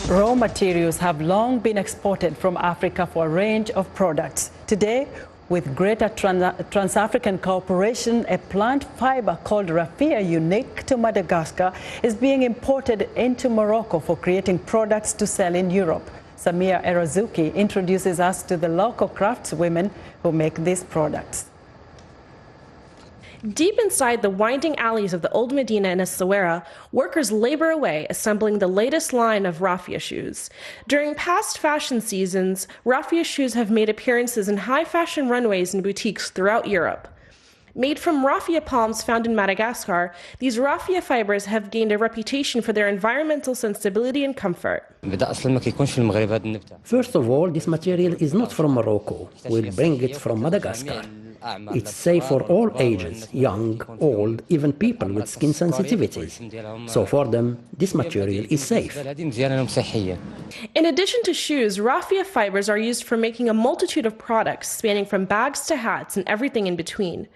Raw materials have long been exported from Africa for a range of products. Today, with greater Trans-African cooperation, a plant fiber called raffia, unique to Madagascar, is being imported into Morocco for creating products to sell in Europe. Samia Erazuki introduces us to the local craftswomen who make these products. Deep inside the winding alleys of the Old Medina in Essaouira, workers labor away assembling the latest line of raffia shoes. During past fashion seasons, raffia shoes have made appearances in high-fashion runways and boutiques throughout Europe. Made from raffia palms found in Madagascar, these raffia fibers have gained a reputation for their environmental sensibility and comfort. First of all, this material is not from Morocco. We'll bring it from Madagascar. It's safe for all ages, young, old, even people with skin sensitivities. So for them, this material is safe. In addition to shoes, raffia fibers are used for making a multitude of products, spanning from bags to hats and everything in between.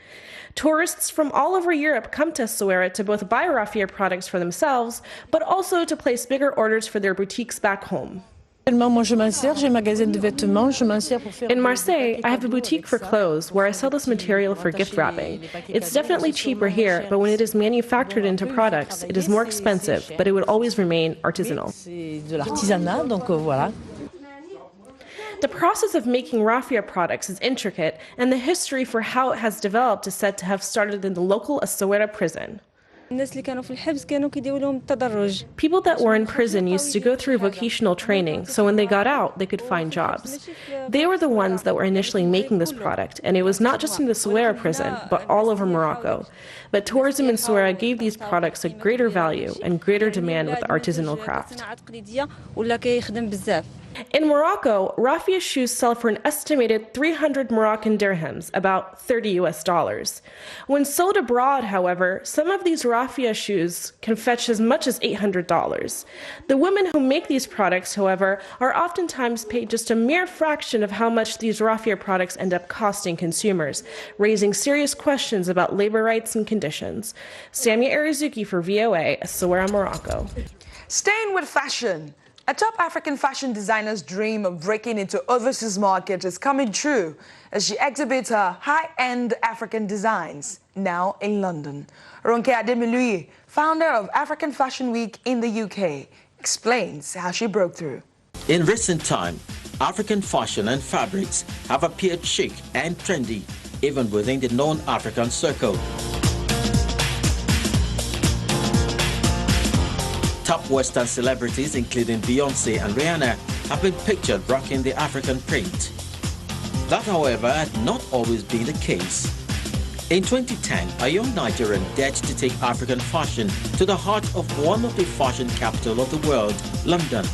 Tourists from all over Europe come to Essaouira to both buy raffia products for themselves, but also to place bigger orders for their boutiques back home. In Marseille, I have a boutique for clothes where I sell this material for gift wrapping. It's definitely cheaper here, but when it is manufactured into products, it is more expensive, but it would always remain artisanal. The process of making raffia products is intricate, and the history for how it has developed is said to have started in the local Essaouira prison. People that were in prison used to go through vocational training, so when they got out, they could find jobs. They were the ones that were initially making this product, and it was not just in the Essaouira prison, but all over Morocco. But tourism in Essaouira gave these products a greater value and greater demand with the artisanal craft. In Morocco, raffia shoes sell for an estimated 300 Moroccan dirhams, about $30 US. When sold abroad, however, some of these raffia shoes can fetch as much as $800. The women who make these products, however, are oftentimes paid just a mere fraction of how much these raffia products end up costing consumers, raising serious questions about labor rights and conditions. Samia Erazuki for VOA, Essaouira, Morocco. Staying with fashion. A top African fashion designer's dream of breaking into overseas market is coming true as she exhibits her high-end African designs, now in London. Ronke Ademiluyi, founder of African Fashion Week in the UK, explains how she broke through. In recent time, African fashion and fabrics have appeared chic and trendy, even within the non-African circle. Top Western celebrities, including Beyoncé and Rihanna, have been pictured rocking the African print. That, however, had not always been the case. In 2010, a young Nigerian dared to take African fashion to the heart of one of the fashion capital of the world, London,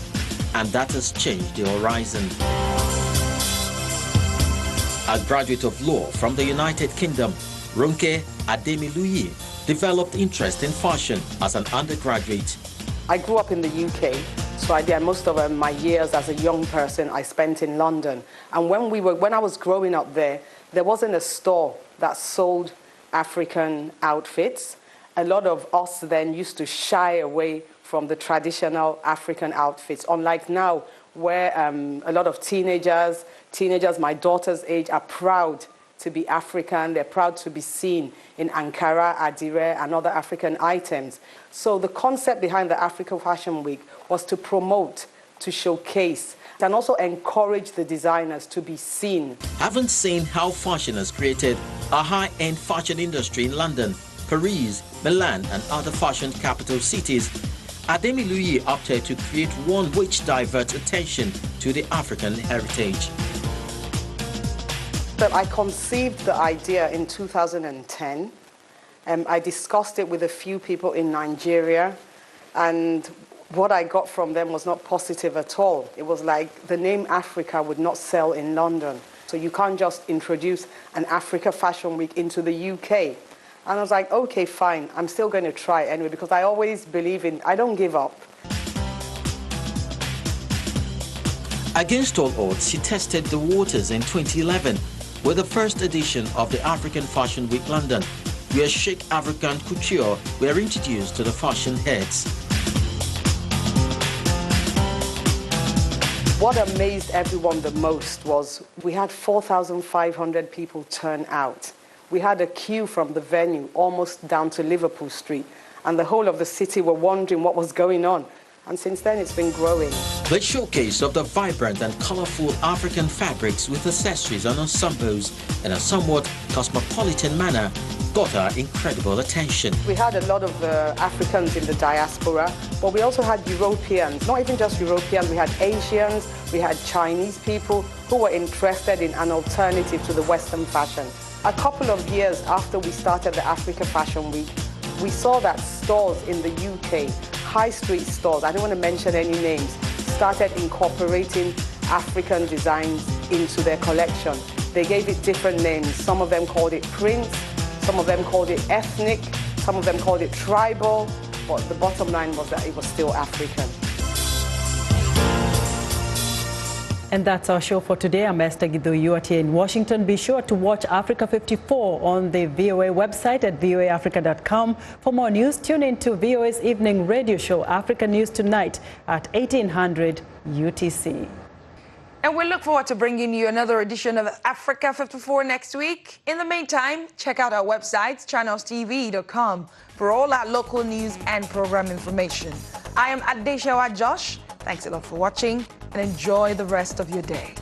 and that has changed the horizon. A graduate of law from the United Kingdom, Ronke Ademiluyi developed interest in fashion as an undergraduate. I grew up in the UK, so I did most of my years as a young person I spent in London. And when I was growing up there wasn't a store that sold African outfits. A lot of us then used to shy away from the traditional African outfits, unlike now, where a lot of teenagers my daughter's age, are proud to be African. They're proud to be seen in Ankara, Adire, and other African items. So the concept behind the Africa Fashion Week was to promote, to showcase, and also encourage the designers to be seen. Having seen how fashion has created a high-end fashion industry in London, Paris, Milan, and other fashion capital cities, Ademiluyi opted to create one which diverts attention to the African heritage. I conceived the idea in 2010. I discussed it with a few people in Nigeria, and what I got from them was not positive at all. It was like the name Africa would not sell in London. So you can't just introduce an Africa Fashion Week into the UK. And I was like, okay, fine, I'm still going to try anyway, because I always believe in, I don't give up. Against all odds, she tested the waters in 2011 with the first edition of the African Fashion Week London, where chic African couture were introduced to the fashion heads. What amazed everyone the most was we had 4,500 people turn out. We had a queue from the venue almost down to Liverpool Street, and the whole of the city were wondering what was going on. And since then, it's been growing. The showcase of the vibrant and colorful African fabrics with accessories and ensembles in a somewhat cosmopolitan manner got our incredible attention. We had a lot of Africans in the diaspora, but we also had Europeans, not even just Europeans, we had Asians, we had Chinese people who were interested in an alternative to the Western fashion. A couple of years after we started the Africa Fashion Week, we saw that stores in the UK, high street stores, I don't want to mention any names, started incorporating African designs into their collection. They gave it different names. Some of them called it prints, some of them called it ethnic, some of them called it tribal, but the bottom line was that it was still African. And that's our show for today. I'm Esther Githu in Washington. Be sure to watch Africa 54 on the VOA website at voaafrica.com. For more news, tune in to VOA's evening radio show, Africa News Tonight, at 1800 UTC. And we look forward to bringing you another edition of Africa 54 next week. In the meantime, check out our website, channelstv.com, for all our local news and program information. I am Adeshawa Josh. Thanks a lot for watching, and enjoy the rest of your day.